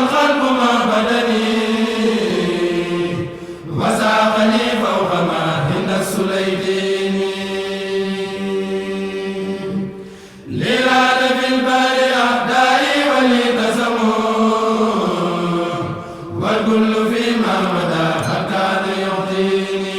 الخلق ما بدني وساقني فوق ما هند السليدين لراد في البر أحدائي ولي تسمو والكل فيما مدى كان يعطيني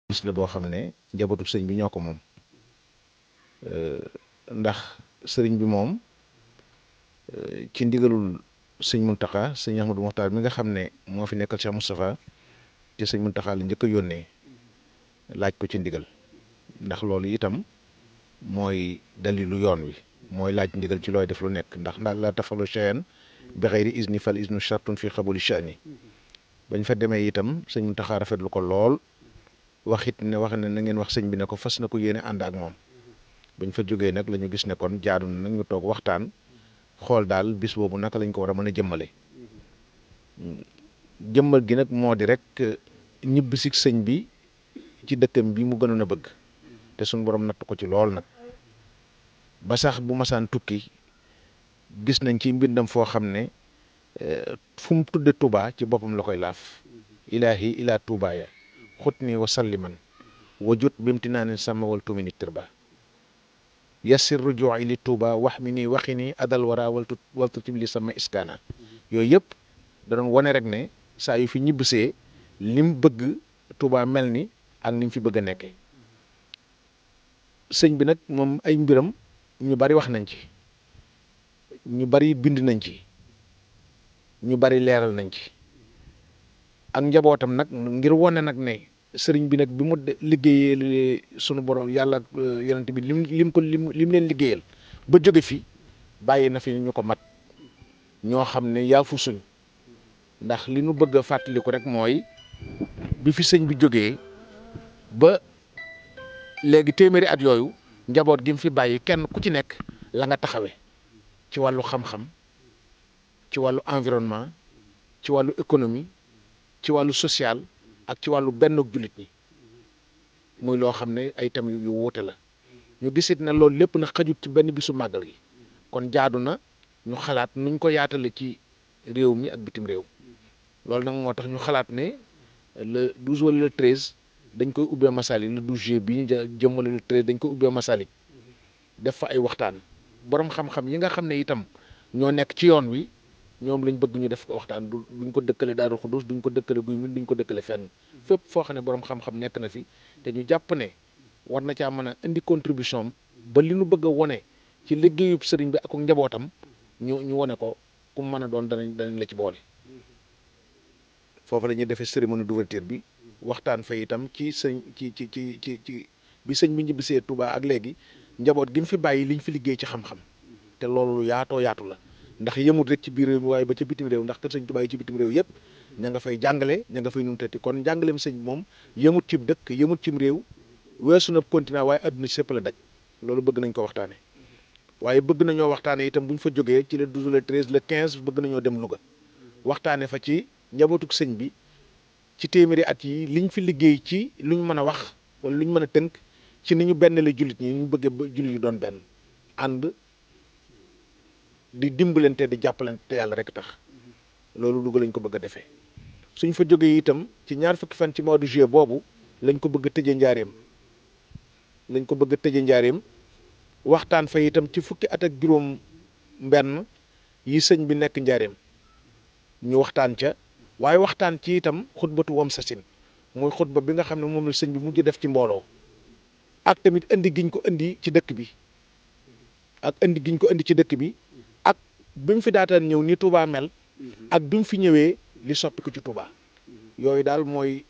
bis la boo xam ne njabootu sëñ bi ñoo ko moom ndax sëriñ bi moom ci ndigalul sëñ Muntaxa sëñ Ahmadou Mokhtar mi nga xam ne moo fi nekkal Cheikh Moustapha ci sëñ Muntaxa la njëkk a yónnee laaj ko ci ndigal ndax loolu itam mooy dalilu yoon wi mooy laaj ndigal ci looy def lu nekk ndax la tafalu cheyan bi xayri izni fal iznu shartun fi xabuli sha'ni bañ fa demee itam sëñ Muntaxa rafetlu ko lool wax ne na ngeen wax sëñ bi ne ko fas na ko yéene ànd ak moom bañ fa jógee nag la ñu gis ne kon jaadu na nag ñu toog waxtaan xool daal bis boobu naka lañ ko war a mën a jëmmale jëmmal gi nag moo di rek ñibbi si sëñ bi ci dëkkam bi mu gënoon a bëgg te suñ borom natt ko ci lool nag ba sax bu masaan tukki gis nañ ci mbindam foo xam ne fu mu tudde Touba ci boppam la koy laaf ilaahi ilaa Touba ya xut ni wa salliman wajut bimtinaanin sama wal tumini tirba yassir rujuu'i li Touba wax mi nii waxi nii adal wara waltu tibli sama iskaana yooyu yëpp da doon wane rek ne saa yu fi ñibbisee lim bëgg Touba mel ni ak ni mu fi bëgg a nekkee sëñ bi nag moom ay mbiram ñu bari wax nañ ci ñu bari bind nañ ci ñu bari leeral nañ ci ak njabootam nag ngir wone nag ne sëriñ bi nag bi mu liggéeyee sunu borom yàlla yonent bi lim leen liggéeyal ba jóge fi bàyyi na fi ñu ko mat ñoo xam ne yaafu suñ ndax li nu bëgg a fàttaliku rek mooy bi fi sëñ bi jógee ba léegi téeméeri at yooyu njaboot gi mu fi bàyyi kenn ku ci nekk la nga taxawee ci wàllu xam-xam ci wàllu environnement ci wàllu économie ci wàllu social ak ci wàllu benn jullit ñi muy loo xam ne ay thèmes yu wuute la ñu gisit ne loolu lépp na xajut ci benn bisu màggal gi kon jaadu na ñu xalaat nuñ ko yaatale ci réew mi ak bitim réew loolu nag moo tax ñu xalaat ne le 12 wala le 13 dañ koy ubbee Masalik le 12 juillet bi ñu jëm wala le 13 dañ koy ubbee Masalik def fa ay waxtaan borom xam-xam yi nga xam ne itam ñoo nekk ci yoon wi ñoom lañ bëgg ñu def ko waxtaan duñ ko dëkkale Daaru Xudus duñ ko dëkkale Guy Mbind duñ ko dëkkale fenn fépp foo xam ne borom xam-xam nekk na fi te ñu jàpp ne war na caa mën a indi contribution ba li ñu bëgg a wone ci liggéeyub sëriñ bi ak njabootam ñu wone ko ku mën a doon danañ la ci boole. foofu la ñuy defee cérémonie d'ouverture bi waxtaan fa itam ci bi sëñ bi ñibbisee Touba ak léegi njaboot gi mu fi bàyyi liñ fi liggéey ci xam-xam te loolu yaatoo yaatu la. ndax yëmut rek ci biir réew mi waaye ba ca bitim réew ndax kër sëñ Tuubaa yi ci bitim réew yëpp ña nga fay jàngale ña nga fay numutati kon njàngaleem sëñ moom yëmut cim dëkk yëmut cim réew weesu na continent waaye adduna ci sëpp la daj loolu bëgg nañ ko waxtaane waaye bëgg nañoo waxtaane itam bu ñu fa jógee ci le 12 le 13 le 15 bëgg nañoo dem Louga waxtaane fa ci njabootuk sëñ bi ci téeméeri at yi liñ fi liggéey ci luñ mën a wax wala luñ mën a tënk ci ni ñu benn la jullit ñi ñu bëggee ba jullit yi doon benn ànd di dimbalante di jàppalante te yàlla rek tax loolu Louga lañ ko bëgg a defee suñ fa jógee itam ci ñaar fukki fan ci mois de juillet boobu lañ ko bëgg a tëjee njaareem lañ ko bëgg a tëje njaareem waxtaan fa itam ci fukki at ak juróom mbenn yi sëñ bi nekk njaareem ñu waxtaan ca waaye waxtaan ci itam xutbatu wam sasin mooy xutba bi nga xam ne moom la sëñ bi mujj def ci mbooloo ak tamit indi giñ ko indi ci dëkk bi ak indi giñ ko indi ci dëkk bi ak bi mu fi daataan ñëw ni Touba mel ak bi mu fi ñëwee li soppi ko ci Touba yooyu daal mooy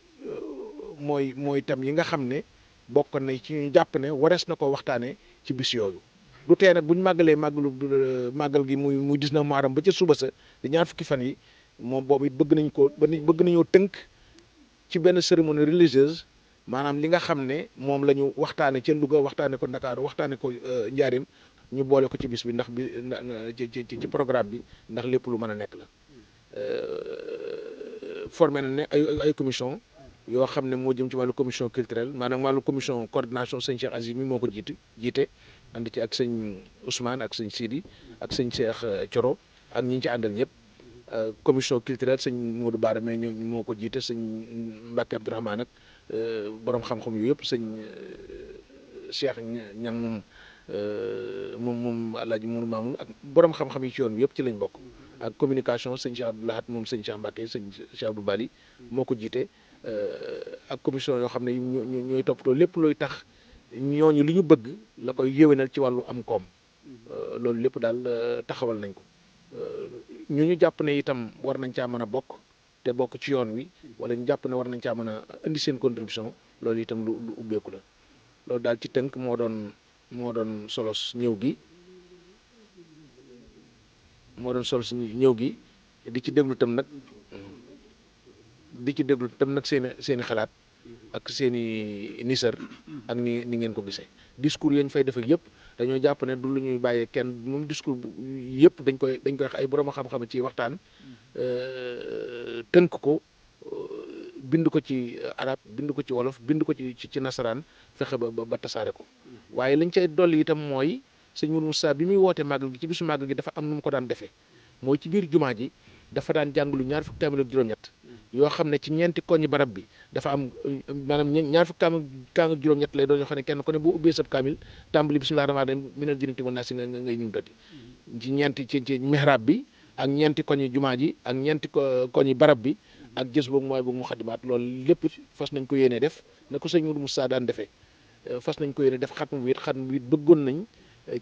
tam yi nga xam ne bokk na ci ñu jàpp ne warees na ko waxtaanee ci bis yooyu du tee nag bu ñu màggalee màggal gi muy 19 Muharram ba ca suba sa di ñaar fukki fan yi moom boobu it bëgg nañoo tënk ci benn cérémonie religieuse maanaam li nga xam ne moom la ñu waxtaane ca Louga waxtaane ko Ndakaaru waxtaane ko Njaaréem ñu boole ko ci bis bi ndax bi ci programme bi ndax lépp lu mën a nekk la formé na ne ay commission yoo xam ne moo jëm ci wàllu commission culturelle maanaam wàllu commission coordination sëñ Cheikh Aziz mi moo ko jiite ànd ci ak sëñ Ousmane ak sëñ Sidi ak sëñ Cheikh Thioro ak ñi ñu ci àndal ñëpp commission culturelle sëñ Modou Bara mais ñoom moo ko jiite sëñ Mbacke Abdourahmane ak borom xam-xam yu yëpp sëñ Cheikh Ñang moom Alaaji Mourou Mamoun ak borom xam-xam yi ci yoon bi yëpp ci lañ bokk ak communication sëñ Cheikh Abdou Lahat moom sëñ Cheikh Mbacke sëñ Cheikh Abdou Bali moo ko jiite ak commission yoo xam ne ñooy toppatoo lépp looy tax ñooñu li ñu bëgg la koy yéwénal ci wàllu am koom loolu lépp daal taxawal nañ ko ñu jàpp ne itam war nañ caa mën a bokk te bokk ci yoon wi wala ñu jàpp ne war nañ caa mën a indi seen contribution loolu itam lu ubbeeku la loolu daal ci tënk moo doon solos ñëw gi ñëw gi di ci déglu tam nag seeni xalaat ak seeni nisar ak ni ngeen ko gisee discours yañ fay defee yëpp dañoo jàpp ne du lu ñuy bàyyee kenn moom discours yëpp dañ koy wax ay borom xam-xam ci waxtaan tënk ko bind ko ci arab bind ko ci wolof bind ko ci nasaraan fexe ba tasaare ko waaye lañ cay dolli itam mooy sëñ Mourou Moussa bi muy woote màggal gi ci bisu màggal gi dafa am nu mu ko daan defee mooy ci biir jumaa ji dafa daan jàngalu ñaar fukki kaamil ak juróom-ñett yoo xam ne ci ñeenti koñi barab bi dafa am maanaam ñaar fukki kaamil ak juróom-ñett lay doon yoo xam ne kenn ku ne boo ubbee sab kaamil tàmbali bismillaahi rahmaani rahiim minal jinnati wan naasi ngay ñu dati ci ñeenti ci mihrab bi ak ñeenti koñi jumaa ji ak ñeenti koñi barab bi ak jës boobu mooy bu muxaddimaat loolu lépp fas nañ ko yéene def na ko sëñ Mourou Moussa daan defee fas nañ ko yéene def xatmu bi bëggoon nañ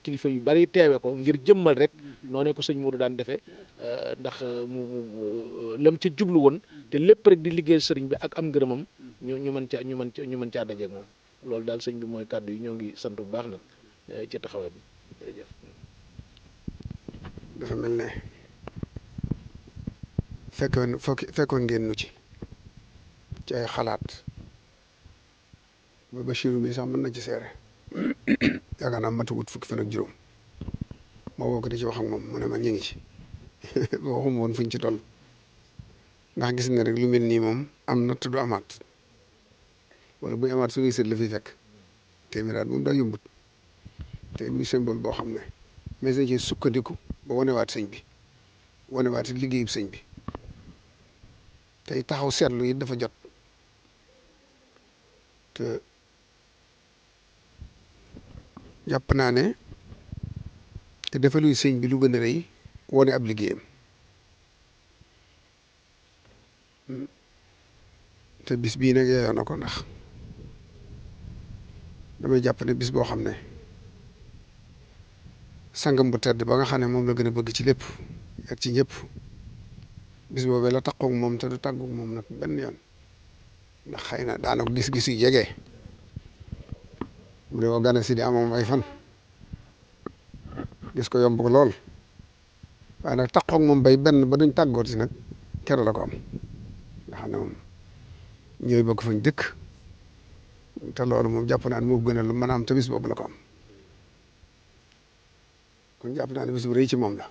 kilifa yu bari teewe ko ngir jëmmal rek noonee ko sëñ Mourou daan defee ndax mu lam ca jublu woon te lépp rek di liggéey sëriñ bi ak am ngërëmam ñu mën caa dajeeg moom loolu daal sëñ bi mooy kàddu yi ñoo ngi sant bu baax nag ci taxawaay bi jërëjëf. dafa mel ne fekkoon ngeen nu ci ay xalaat ba Bachirou bi sax mën na ci seere yaakaar naa matagut fukki fan ak juróom ma woo ko di ci wax ak moom mu ne ma ñu ngi ci ba waxuma woon fuñ ci toll ndax gis ne rek lu mel nii moom am na te du amaat wala buy amaat suñuy sët la fi fekk téeméeraat moom daa yombut te muy symbole boo xam ne mais dañ ci sukkandiku ba wanewaat sëñ bi wanewaat liggéeyub sëñ bi tey taxaw seetlu yi dafa jot te jàpp naa ne te defaluy sëñ bi lu gën a rëy wane ab liggéeyam te bis bii nag yeyoo na ko ndax damay jàpp ne bis boo xam ne sangam bu tedd ba nga xam ne moom la gën a bëgg ci lépp ak ci ñëpp bis boobee la taqoog moom te du tàggoog moom nag benn yoon ndax xëy na daanaka gis-gis yu jege bu dee woo gane si di amoon ay fan gis ko yomb ko lool waaye nag taqoog moom bay benn ba duñ tàggoot si nag keroog la ko am nga xam ne moom ñooy bokk fañ dëkk te loolu moom jàpp naa ne moo gën a lu mën a am te bis boobu la ko am kon jàpp naa ne bis bu rëy ci moom la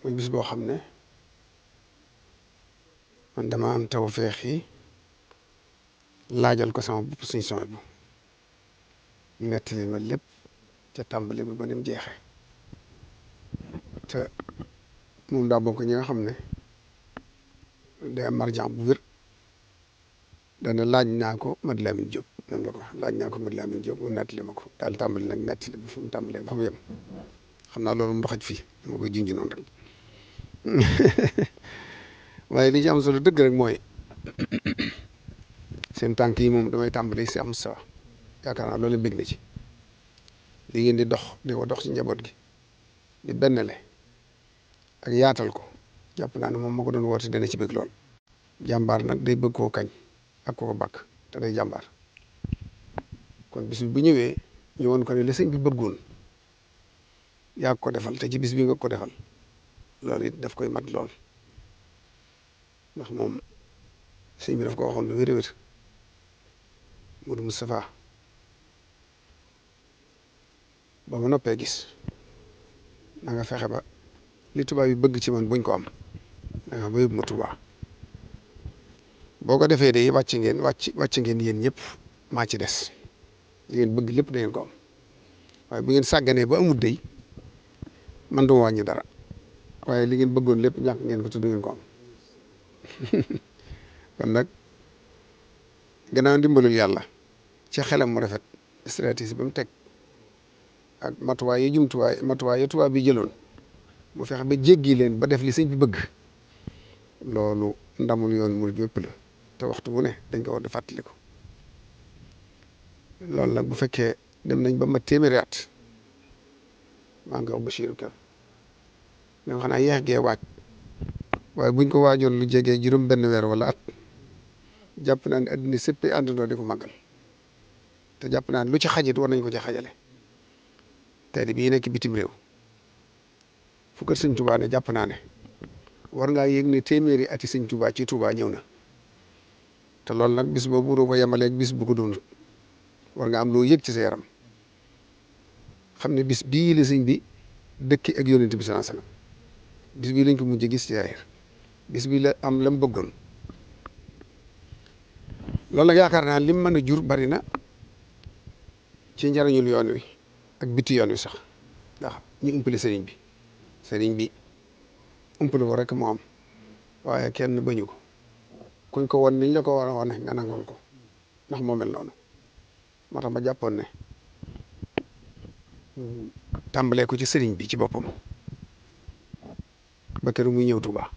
muy bis boo xam ne man dama am tawfeex yi laajal ko sama bopp suñ son bu nettali ma lépp ca tàmbali ba ni mu jeexee te moom daa bokk ñi nga xam ne day am marjan bu wér dana laaj naa ko Mad Lamin Diop noonu la ko wax laaj naa ko Mad Lamin Diop mu nettali ma ko daal tàmbali nag nettali bi fu mu tàmbalee ba fu mu yem xam naa loolu ndoxaj fii dama koy junj noonu rek waaye li ci am solo dëgg rek mooy seen tànk yi moom damay tàmbali si am sa yaakaar naa loolu bég na ci li ngeen di dox di ko dox ci njaboot gi di bennale ak yaatal ko jàpp naa ne moom moo ko doon woote dana ci bëgg lool. jàmbaar nag day bëgg koo kañ ak koo bàkk te day jàmbaar kon bis bi bu ñëwee ñu woon ko ne la sëñ bi bëggoon yaa ko defal te ci bis bi nga ko defal loolu it daf koy mat lool ndax moom sëñ bi daf ko waxoon lu wér-wér Modou Moustapha ba ma noppee gis na nga fexe ba li tubaab yi bëgg ci man buñ ko am da nga ba yóbbu ma Tuubaa boo ko defee de wàcc ngeen yéen ñëpp maa ci des li ngeen bëgg lépp da ngeen ko am waaye bu ngeen sàgganee ba amul dey man duma wàññi dara waaye li ngeen bëggoon lépp ñàkk ngeen ko tudd ngeen ko am kon nag gannaaw ndimbalul yàlla ci xelam mu rafet stratégie ba mu teg ak matuwaay yi tubaab bi jëloon mu fexe ba jéggi leen ba def li sëñ bi bëgg loolu ndamul yoon murid yëpp la te waxtu bu ne dañ ko war di fàttaliku loolu nag bu fekkee dem nañ ba ma téeméeri at maa ngi wax Bachirou Kane mais xanaa yeex gee waaj waaye buñ ko waajoon lu jegee juróom benn weer wala at jàpp naa ne adduna sëpp àndandoo di ko màggal te jàpp naa ne lu ci xajit war nañ ko ci xajale tey bii nekk bitim réew fu kër sëñ Touba ne jàpp naa ne war ngaa yëg ne téeméeri ati sëñ Touba ci Touba ñëw na te loolu nag bis boobu doo ko yemaleeg bis bu ko doonut war nga am loo yëg ci sa yaram xam ne bis bii la sëñ bi dëkki ak yonent bi sallallahu alayhi wasallam bis bii lañ ko mujj gis ci yaayir bis bii la am lam bëggoon loolu nag yaakaar naa lim mën a jur bari na ci njariñul yoon wi ak biti yoon wi sax ndax ñu umpale sëriñ bi umpale ko rek moo am waaye kenn bañu ko kuñ ko won niñ la ko war a wane nga nangoon ko ndax moo mel noonu moo tax ma jàppoon ne tàmbalee ko ci sëriñ bi ci boppam ba keroog muy ñëw Tuuba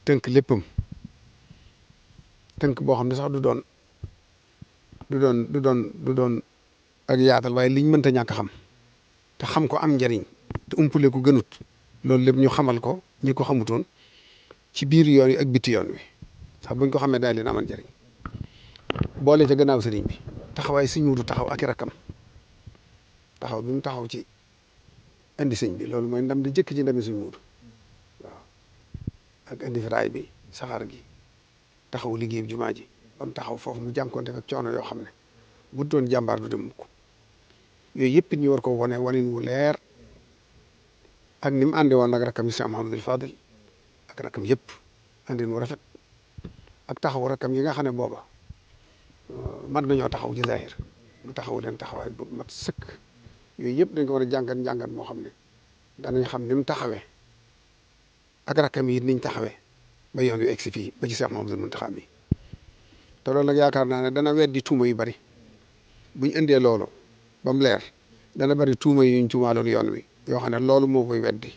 tënk léppam tënk boo xam ne sax du doon ak yaatal waaye liñ mënta ñàkk xam te xam ko am njariñ te umpule ko gënut loolu lépp ñu xamal ko ñi ko xamutoon ci biir yoon wi ak biti yoon wi sax buñ ko xamee daal leen amal njariñ boole ca gannaaw sëriñ bi taxawaay sëñ Mudu taxaw ak i rakkam taxaw bi mu taxaw ci indi sëñ bi loolu mooy ndam di jëkk ci ndami sëñ Mudu waaw ak indi fi raay bi saxaar gi taxaw liggéey jumaa ji ba mu taxaw foofu mu jànkoonte ak coono yoo xam ne bu doon jàmbaar du dem mukk yooyu yëpp it ñu war ko wane wanin wu leer ak ni mu àndee woon ak rakkam yi Cheikh Mouhamadul Fadil ak rakkam yëpp andin wu rafet ak taxaw rakkam yi nga xam ne booba mat nañoo taxaw ci zahir mu taxaw leen taxawaay bu mat sëkk yooyu yëpp dañ ko war a jàngat moo xam ne danañ xam ni mu taxawee ak rakkam yi niñ taxawee ba yoon wi egsi fii ba ci Cheikh Mouhamadul Mountakha mi te loolu nag yaakaar naa ne dana weddi tuuma yu bari buñ indee loolu ba mu leer dana bari tuuma yuñ tuumaaloon yoon wi yoo xam ne loolu moo koy weddi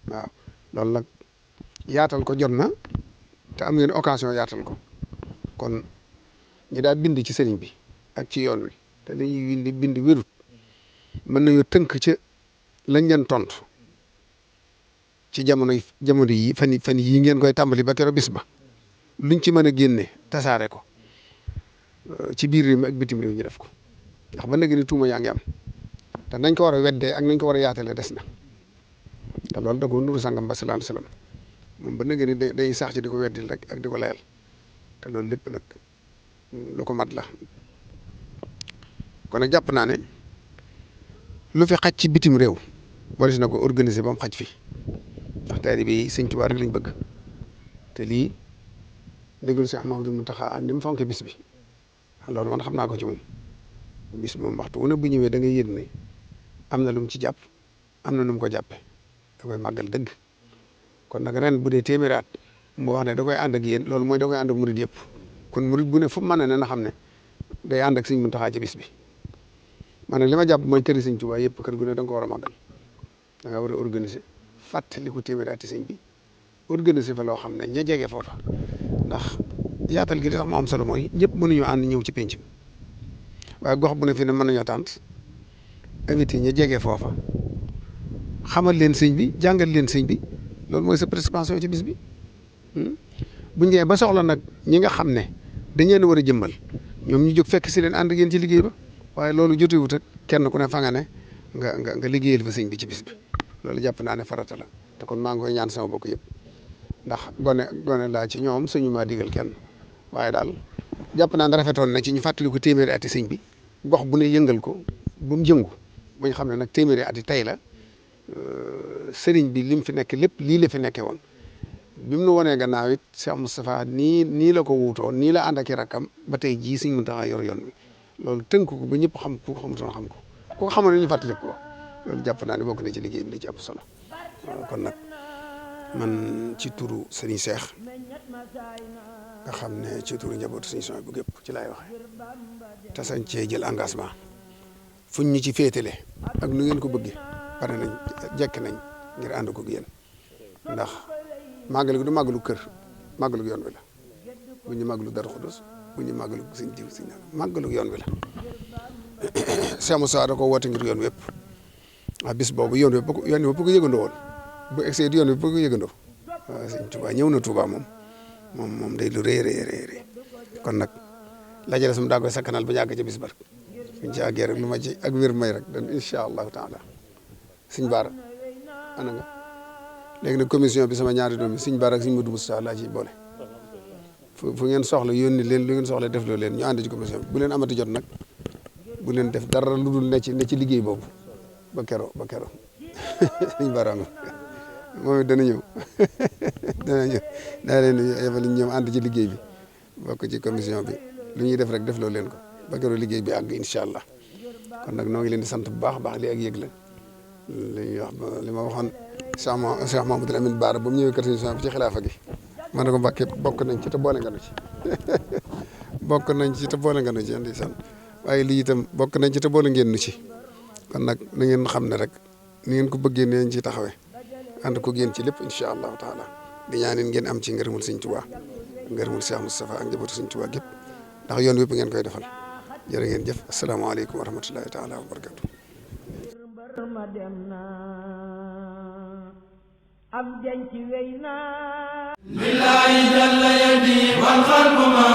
waaw loolu nag yaatal ko jot na te am ngeen occasion yaatal ko kon ñi daa bind ci sëriñ bi ak ci yoon wi te dañuy bind wérut mën nañu tënk ca lañ leen tontu ci jamono yi fan yii ngeen koy tàmbali ba keroog bis ba luñ ci mën a génne tasaare ko ci biir réew mi ak bitim réew ñu def ko ndax ba léegi ni tuuma yaa ngi am te nañ ko war a weddee ak nañ ko war a yaatale des na te loolu da ko nuru sangam ba sallallahu alayhi wasallam moom ba léegi ni day sax ci di ko weddil rek ak di ko layal te loolu lépp nag lu ko mat la kon nag jàpp naa ne lu fi xaj ci bitim réew waris na ko organiser ba mu xaj fi ndax taalibe bi Sëñ Tuubaa rek lañ bëgg te lii déglu Cheikh Mouhamadou Mountakha ni mu fonke bis bi loolu man xam naa ko ci moom bis moom waxtu wu ne bu ñëwee da ngay yëg ne am na lu mu ci jàpp am na nu mu ko jàppe da koy màggal dëgg kon nag ren bu dee téeméeri at mu wax ne da koy ànd ak yéen loolu mooy da koy ànd ak murid yëpp kon murid bu ne fu mu mën ne na xam ne day ànd ak Sëñ Muntaxa ci bis bi maanaam li ma jàpp mooy këri Sëñ Tuubaa yëpp kër gu ne da nga ko war a màggal da nga war a organiser fàttali ko téeméeri ati sëñ bi organiser fa loo xam ne ña jege foofa ndax yaatal gi li tax mu am solo mooy ñëpp mënuñoo ànd ñëw ci penc mi waaye gox bu ne fi ne mën nañoo tànt invité ña jege foofa xamal leen sëñ bi jàngal leen sëñ bi loolu mooy sa participation ci bis bi buñ ñëwee ba soxla nag ñi nga xam ne dañ leen war a jëmmal ñoom ñu jóg fekk si leen ànd ak yéen ci liggéey ba waaye loolu jotewut ak kenn ku ne fa nga ne nga liggéeyal fa sëñ bi ci bis bi loolu jàpp naa ne farata la te kon maa ngi koy ñaan sama bokk yëpp ndax gone laa ci ñoom suñu maa digal kenn waaye daal jàpp naa ne rafetoon na ci ñu fàttali ko téeméeri ati sëñ bi gox bu ne yëngal ko bu mu jëngu bu ñu xam ne nag téeméeri ati tey la sëriñ bi lim fi nekk lépp lii la fi nekkee woon bi mu nu wanee gannaaw it Cheikh Moustapha nii la ko wuutoo nii la ànd ak i rakkam ba tey jii Sëñ Muntaxa yor yoon bi loolu tënk ko ba ñëpp xam ku ko xamutoon xam ko ku ko xamoon ñu fàttali ko loolu jàpp naa ne bokk na ci liggéey bi li ci ëpp solo kon nag man ci turu Serigne Cheikh nga xam ne ci turu njabootu Serigne Souhaïbou bu gépp ci laay waxee te sañ cee jël engagement fuñ ñu ci féetale ak nu ngeen ko bëggee pare nañ jekk nañ ngir ànd ko yéen ndax màggal gi du màggalu kër màggalu yoon wi la bu ñu màggalu Darou Khoudoss bu ñu màggalu Sëñ Diw Sëñ màggalu yoon wi la Cheikh Moussa da ko woote ngir yoon wépp bis boobu yoon wépp ko yëgandoo woon bu egsee di yoon wépp ko yëgandoo waaw Sëñ Touba ñëw na Touba moom day lu rëy kon nag lajale sum daa koy sakkanal ba ñàgg ca bis ba suñ ci àggee rek lu ma ci ak wér may rek dan incha allahu taala Sëñ Baara ana nga léegi nag commission bi sama ñaari doom yi Sëñ Baara ak Sëñ Modou Moustapha laa ciy boole fu ngeen soxla yónni leen lu ngeen soxla def loo leen ñu ànd ci commission bi bu leen amati jot nag bu leen def dara lu dul ne ci liggéey boobu ba kero Sëñ Baara moom it dana ñëw daa leen yebal ñoom ànd ci liggéey bi bokk ci commission bi lu ñuy def rek def loo leen ko ba kero liggéey bi àgg incha allah kon nag noo ngi leen di sant bu baax li ak yëg la li ñuy wax li ma waxoon Cheikh Mamadou Lamine Bara ba mu ñëwee kër Sëñ Souhaïbou bi ci xilaafa gi man na ko Mbàkke bokk nañ ci te boole nga nu ci bokk nañ ci te boole nga nu ci ndeysaan waaye lii itam bokk nañ ci te boole ngeen nu ci kon nag na ngeen xam ne rek ni ngeen ko bëggee ne ci taxawee ànd ko génn ci lépp incha allahu taala di ñaanin ngeen am ci ngërëmul Sëñ Tuubaa ngërëmul Cheikh Moustapha ak njabootu Sëñ Tuubaa gépp ndax yoon wépp ngeen koy defal jërë ngeen jëf asalaamaaleykum wa rahmatullahi taala wa barakatu lillahi jalla yadi wal xalqu ma